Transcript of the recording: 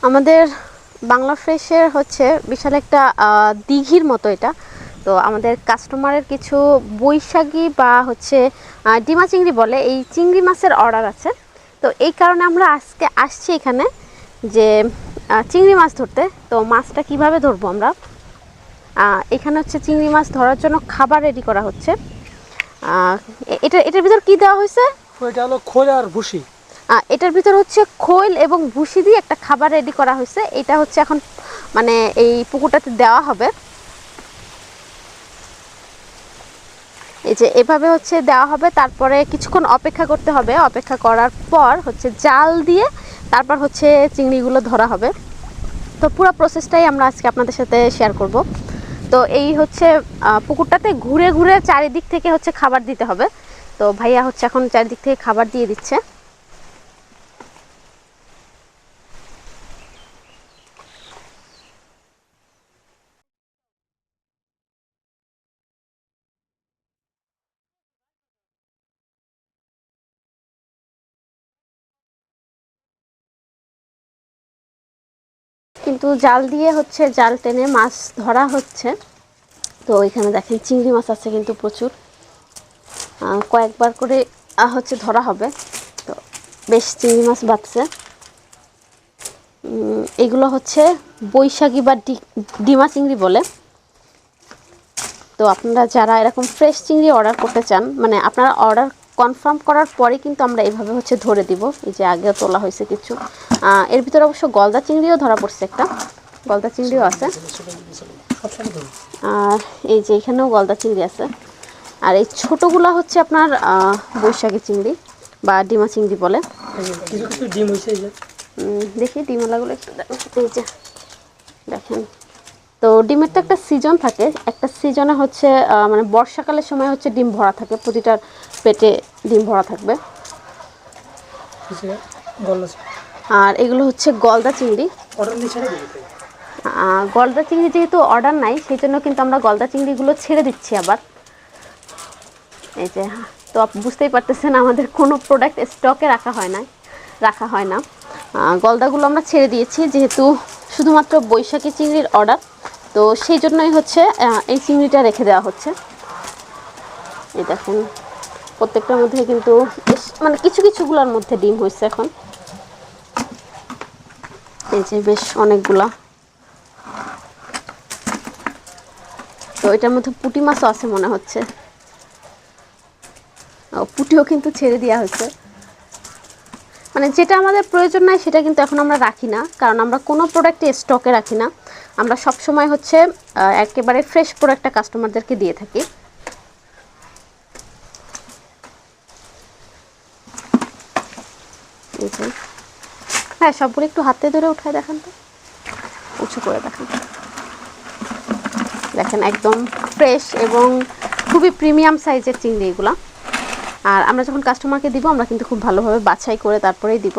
আমাদের বাংলা ফ্রেশের হচ্ছে বিশাল একটা দিঘির মতো এটা। তো আমাদের কাস্টমারের কিছু বৈশাখী বা হচ্ছে ডিমা চিংড়ি বলে, এই চিংড়ি মাছের অর্ডার আছে। তো এই কারণে আমরা আজকে আসছি এখানে যে চিংড়ি মাছ ধরতে। তো মাছটা কিভাবে ধরবো আমরা, এখানে হচ্ছে চিংড়ি মাছ ধরার জন্য খাবার রেডি করা হচ্ছে। এটার ভিতর কি দেওয়া হয়েছে? এটা হলো খোল আর ভুসি। এটার ভিতর হচ্ছে খৈল এবং ভুসি দিয়ে একটা খাবার রেডি করা হয়েছে। এটা হচ্ছে এখন মানে এই পুকুরটাতে দেওয়া হবে। এই যে এভাবে হচ্ছে দেওয়া হবে, তারপরে কিছুক্ষণ অপেক্ষা করতে হবে। অপেক্ষা করার পর হচ্ছে জাল দিয়ে তারপর হচ্ছে চিংড়িগুলো ধরা হবে। তো পুরো প্রসেসটাই আমরা আজকে আপনাদের সাথে শেয়ার করব। তো এই হচ্ছে পুকুরটাতে ঘুরে ঘুরে চারিদিক থেকে হচ্ছে খাবার দিতে হবে। তো ভাইয়া হচ্ছে এখন চারিদিক থেকে খাবার দিয়ে দিচ্ছে। কিন্তু জাল দিয়ে হচ্ছে জাল টেনে মাছ ধরা হচ্ছে। তো এখানে দেখেন চিংড়ি মাছ আছে কিন্তু প্রচুর, কয়েকবার করে হচ্ছে ধরা হবে। তো বেশ চিংড়ি মাছ বাঁচছে। এগুলো হচ্ছে বৈশাখী বা ডিমা চিংড়ি বলে। তো আপনারা যারা এরকম ফ্রেশ চিংড়ি অর্ডার করতে চান, মানে আপনারা অর্ডার কনফার্ম করার পরে কিন্তু আমরা এইভাবে হচ্ছে ধরে দিব। এই যে আগেও তোলা হয়েছে কিছু, এর ভিতরে অবশ্য গলদা চিংড়িও ধরা পড়ছে, একটা গলদা চিংড়িও আছে। আর এই যে এখানেও গলদা চিংড়ি আছে। আর এই ছোটোগুলা হচ্ছে আপনার বৈশাখী চিংড়ি বা ডিমা চিংড়ি বলে। দেখি ডিমওয়ালাগুলো একটু এই যে দেখেন। তো ডিমের তো একটা সিজন থাকে, একটা সিজনে হচ্ছে মানে বর্ষাকালের সময় হচ্ছে ডিম ভরা থাকে, প্রতিটার পেটে ডিম ভরা থাকবে। আর এগুলো হচ্ছে গলদা চিংড়ি। গলদা চিংড়ি যেহেতু অর্ডার নাই, সেই জন্য কিন্তু আমরা গলদা চিংড়িগুলো ছেড়ে দিচ্ছি আবার। এই যে তো বুঝতেই পারতেছেন আমাদের কোনো প্রোডাক্ট স্টকে রাখা হয় না। গলদাগুলো আমরা ছেড়ে দিয়েছি যেহেতু শুধুমাত্র বৈশাখী চিংড়ির অর্ডার। তো সেই জন্যই হচ্ছে এই চিংড়িটা রেখে দেওয়া হচ্ছে। এই দেখেন প্রত্যেকটার মধ্যে কিন্তু বেশ মানে কিছুগুলোর মধ্যে ডিম হয়েছে এখন। এই যে বেশ অনেকগুলা। তো এটার মধ্যে পুঁটি মাছও আছে মনে হচ্ছে, পুঁটিও কিন্তু ছেড়ে দেওয়া হয়েছে। মানে যেটা আমাদের প্রয়োজন নাই সেটা কিন্তু এখন আমরা রাখি না, কারণ আমরা কোনো প্রোডাক্টই স্টকে রাখি না। আমরা সব সময় হচ্ছে একেবারে ফ্রেশ প্রোডাক্টটা কাস্টমারদেরকে দিয়ে থাকি। হ্যাঁ, সবগুলো একটু হাতে ধরে উঠায় দেখান তো, উঁচু করে দেখান। দেখেন একদম ফ্রেশ এবং খুবই প্রিমিয়াম সাইজের চিংড়ি এগুলো। আর আমরা যখন কাস্টমারকে দিব আমরা কিন্তু খুব ভালোভাবে বাছাই করে তারপরেই দিব।